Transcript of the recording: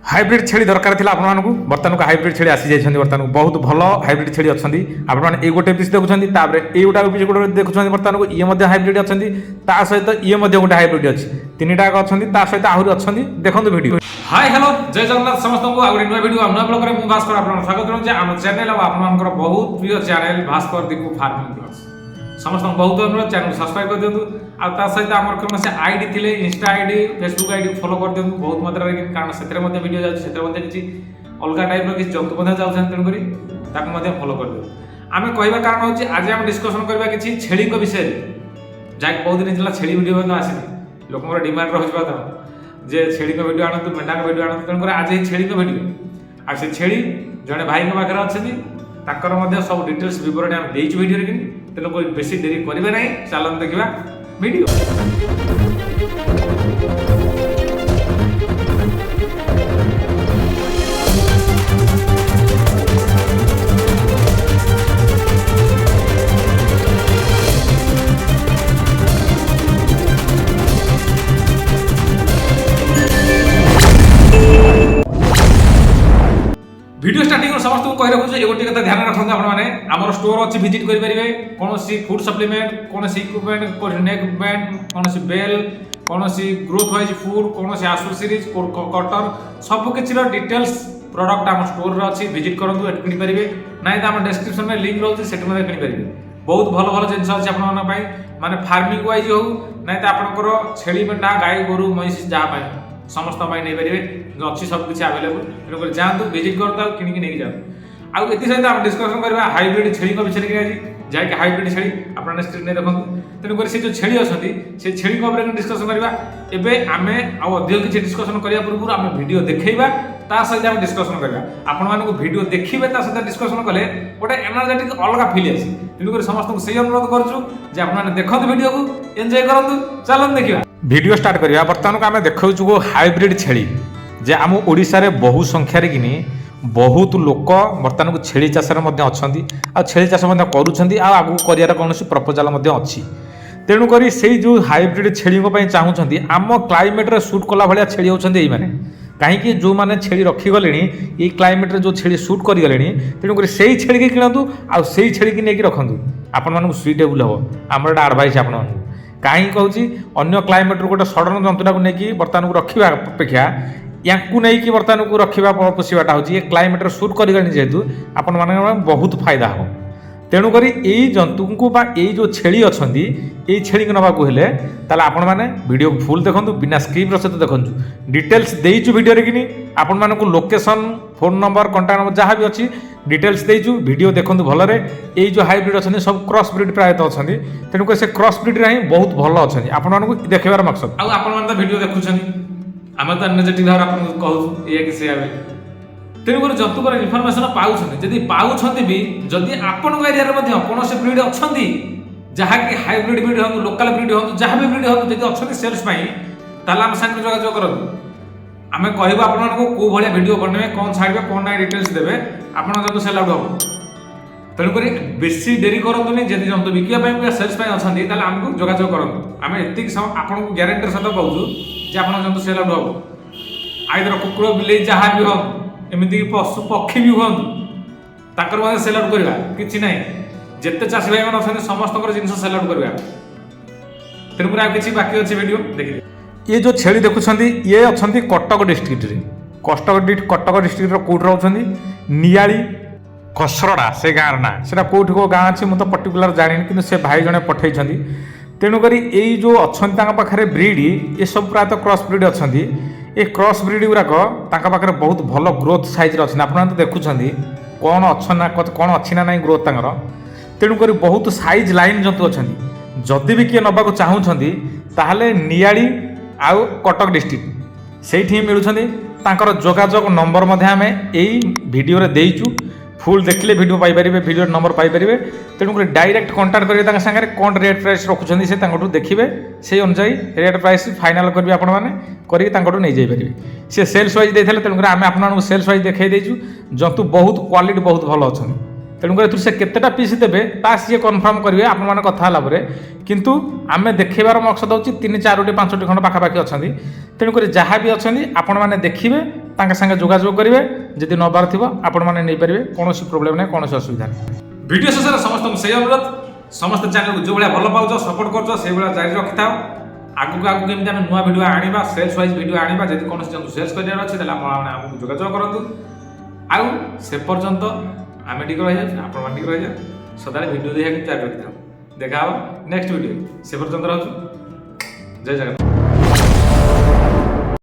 Hybrid छेली दरकार थिला आपन को बर्तमान को हाइब्रिड छेली आसी जाइछन्ती बर्तमान को बहुत भलो हाइब्रिड छेली अछन्ती आपन ए गोटे पीस देखुछन्ती ताबरे ए गोटा पीस गोटे देखुछन्ती बर्तमान को ये मध्ये हाइब्रिड अछन्ती ता सहित ये मध्ये गोटे हाइब्रिड अछि तीनटा अछन्ती ता सहित आहुरी अछन्ती देखंतु वीडियो। हाय हेलो जय जगन्नाथ समस्त को आगुरी नुवा वीडियो हम ब्लॉग रे मु भास्कर आपन स्वागत करू जे हम चैनल आपन बहुत प्रिय channel Bhaskar Deepu farming blogs समस्त बहुत अनुरोध चैनल सब्सक्राइब कर दियंतु आ सहित आमर कोन से आईडी थिले Insta ID Facebook ID follow कर दियंतु बहुत मात्रा रे कारण सेतरे मध्ये वीडियो जाउ सेतरे मध्ये किछि अलगा टाइप रो किछि जंतु मध्ये जाउ तन करी ताको मध्ये फॉलो कर दियौ। आमे कहबा कारण होछि आज हम डिस्कशन करबा किछि छेली को विषय जाक बहुत दिन जिला छेली वीडियो न आसी लोकमर डिमांड रहबा त जे छेली को वीडियो आनतु मेंढा को वीडियो आनतु तन कर आज ही छेली को वीडियो आ से छेली जने भाई को पाखर अछथि ताकर मध्ये सब डिटेल्स विवरण हम देइछु वीडियो रे कि तेनो कोई बेसी देरी करबे नै चलन देखिबा वीडियो। वीडियो स्टार्टिंग समस्त को कहि रखु एगोटी कथा ध्यान रखंतु आपण माने हमर स्टोर अछि विजिट करि परिबे कोनोसी फूड सप्लीमेंट कोनोसी इक्विपमेंट नेक बैंड कोनोसी बेल कोनोसी ग्रोथ वाइज फूड कोनोसी आसु सीरीज कटर सब किछि रो डिटेल्स प्रोडक्ट हम स्टोर रे अछि विजिट करंतु एट किनि परिबे नै त हम डिस्क्रिप्शन में लिंक रहउछि सेट में किनि परिबे बहुत भलो भलो जिंस अछि आपण मन पई माने फार्मिंग वाइज हो नै त आपनकर छेली मेंढा गाय गोरु महिष जा पई समस्त पाई नहीं पारे जो अच्छी सब किसी अवेलेबल तेणुक जातु विजिट करता कि नहीं जातु आउ ये सहित आप डिस्कसन करवा हाइब्रिड छेली विषय में आज जहाँकि हाइब्रिड छेली आपने स्क्रीन में देखो तेणुक से जो छेली अच्छी से छेली डिस्कसन करवा एवं आम अधिक किसी डिस्कसन करने पूर्व आम वीडियो देखा ता सहित आम डिस्कसन करवा आपण मानक वीडियो देखिए ता सहित डिस्कसन कले गोटे एनर्जेटिक अलग फिल आसी तेणुक समस्त से अनुरोध करूँ जे आपने देखते वीडियो को एंजॉय करूँ चलन देखा वीडियो स्टार्ट करिया बर्तमान को आम देखु हाइब्रिड छेली जे आम ओडिशा रे बहु संख्यार कि बहुत लोक बर्तमान को छेली चाष आ छेली चाष करुँच आगू कर कौन प्रपोजाल अच्छी तेणुक से जो हाइब्रिड छेली चाहूँगी आम क्लाइमेट रे सूट कला भाया छेली होती मैंने कहीं जो मैंने छेली रखीगले ये क्लाइमेट रे जो छेली सूट करगले तेणुक से छेली की किणतु आ से छेली की नहीं रखु आपण सुइटेबल हम आम एडभाइस आपण कहीं कहूँ अन्य क्लाइमेट गोटे सडन जंतुटा को लेकिन बर्तमान को रखा अपेक्षा या बर्तमान को रखा पोषाटा हूँ ये क्लाइमेट सूट कर जेहेतु आपण मान बहुत फायदा हम तेणुक यही जंतु को जो छेली अच्छा ये छेली को नवाक हेले आपण मैंने वीडियो फुल देखो बिना स्क्रिप्ट सहित देखो डिटेल्स देचु वीडियो कि आपण मान location phone number contact number जहाँ भी अच्छी डिटेल्स देचु वीडियो देखो भलरे ये जो हाइब्रिड अच्छा सब क्रॉस ब्रीड प्रायतः अच्छा तेणुक से क्रॉस ब्रीड ही बहुत भल अच्छा आपण मानक देखार मकसद आप वीडियो देखुं आम तो एनर्जेटिक भाव आपको कहूँ ये कि से तेणुक जंतुकर इनफर्मेशन पाँच जदि पाँच भी जदि आपण एरिया कौन से ब्रीड अच्छा जहाँकि हाइब्रिड ब्रीड हूँ लोकल ब्रीड हूँ जहाँ भी ब्रीड हूँ जब अच्छा सेल्स आम सागर जोगाजोग करूँ आम कहूँ आपको कौ भाया भिड बनवे कौन छाड़े कौन ना डिटेल्स देवे आप जब सेल आउट हम तेणुक बेसी डेरी करूँ जब जंतु बिकापी सेल्स अच्छा आमको जोगाजोग करूँ आम एति आपको ग्यारंटी सहित कहूँ जे आप जंतु सेल आउट हम आइदर कुकुर बिले जहाँ भी हम एमती पशु पक्षी भी हूँ तर सेल आउट करवा कि ना जिते चाषी भाई मैंने समस्त जिन सेल आउट करवा तेणुक आ कि बाकी अच्छे वीडियो देखिए ये जो छेली देखुं ये अच्छा कटक डिस्ट्रिक्ट कटक डिस्ट्रिक्ट कौट रोचे नियाली खसरड़ा से गाँव ना से कौट को गाँ अच्छी मुझे पर्टिकुलर जानी कि से भाई जड़े पठे तेणुक ये जो अच्छा पाखे ब्रीड ये सब प्रायतः क्रॉस ब्रीड अच्छा ये क्रॉस ब्रीड गुड़ाक पाखे बहुत भल ग्रोथ साइज अच्छे आप देखुं कौन अच्छा ना कौन अच्छी ना नहीं ग्रोथ तंकर तेणुक बहुत साइज लाइन जंतु अच्छा जदि भी किए नवाक चाहूँगी ताहले नियाली आउ कटक डिस्ट्रिक्ट से मिलूँ जोगाजोग नंबर आम यही भिडियो देचु फुल देखले वीडियो पाइपर वीडियो नंबर पाइपर तेणुक डायरेक्ट कंटाक्ट करेंगे सागर कौन रेट प्राइस रखुच्च से देखिए से अनुसार रेट प्राइस फाइनाल करेंगे आपण मैंने नहीं जापारे सी सेल्स वाइज देते तेणुक आम आपको सेल्स वाइज देखा देचु जंतु बहुत क्वालिटी बहुत भल अच्छा तेणुक से केतेटा पीस देवे ता सी कन्फर्म करेंगे आप कथा किंतु आम देखार मकसद हूँ 3 4 5 खंड पाखापाखि अच्छा तेणुक जहाँ भी अच्छा आपण मैंने देखिए ତାଙ୍କ ସାଙ୍ଗେ ଯୋଗାଯୋଗ କରିବେ ଯଦି ନେବାର ଥିବ ଆପଣମାନେ ନେଇପାରିବେ କୌଣସି ପ୍ରୋବ୍ଲେମ୍ ନାହିଁ କୌଣସି ଅସୁବିଧା ନାହିଁ ଭିଡ଼ିଓ ଶେଷରେ ସମସ୍ତଙ୍କୁ ସେଇ ଅନୁରୋଧ ସମସ୍ତେ ଚ୍ୟାନେଲକୁ ଯେଉଁ ଭଳିଆ ଭଲ ପାଉଛ ସପୋର୍ଟ କରୁଛ ସେଇଭଳିଆ ଜାରି ରଖିଥାଅ ଆଗକୁ ଆଗକୁ କେମିତି ଆମେ ନୂଆ ଭିଡ଼ିଓ ଆଣିବା ସେଲ୍ସ ୱାଇଜ୍ ଭିଡ଼ିଓ ଆଣିବା ଯଦି କୌଣସି ଜଣଙ୍କୁ ସେଲ୍ସ କରିବାର ଅଛି ତାହେଲେ ଆପଣମାନେ ଆମକୁ ଯୋଗାଯୋଗ କରନ୍ତୁ ଆଉ ସେ ପର୍ଯ୍ୟନ୍ତ ଆମେ ଟିକେ ରହିଯାଉଛୁ ଆପଣମାନେ ଟିକେ ରହିଯାଉ ସଦାବେଳେ ଭିଡ଼ିଓ ଦେଖିବାକୁ ଜାରି ରଖିଥାଉ ଦେଖା ହେବ ନେକ୍ସଟ ଭିଡ଼ିଓ ସେ ପର୍ଯ୍ୟନ୍ତ ରହୁଛୁ ଜୟ ଜଗନ୍ନାଥ।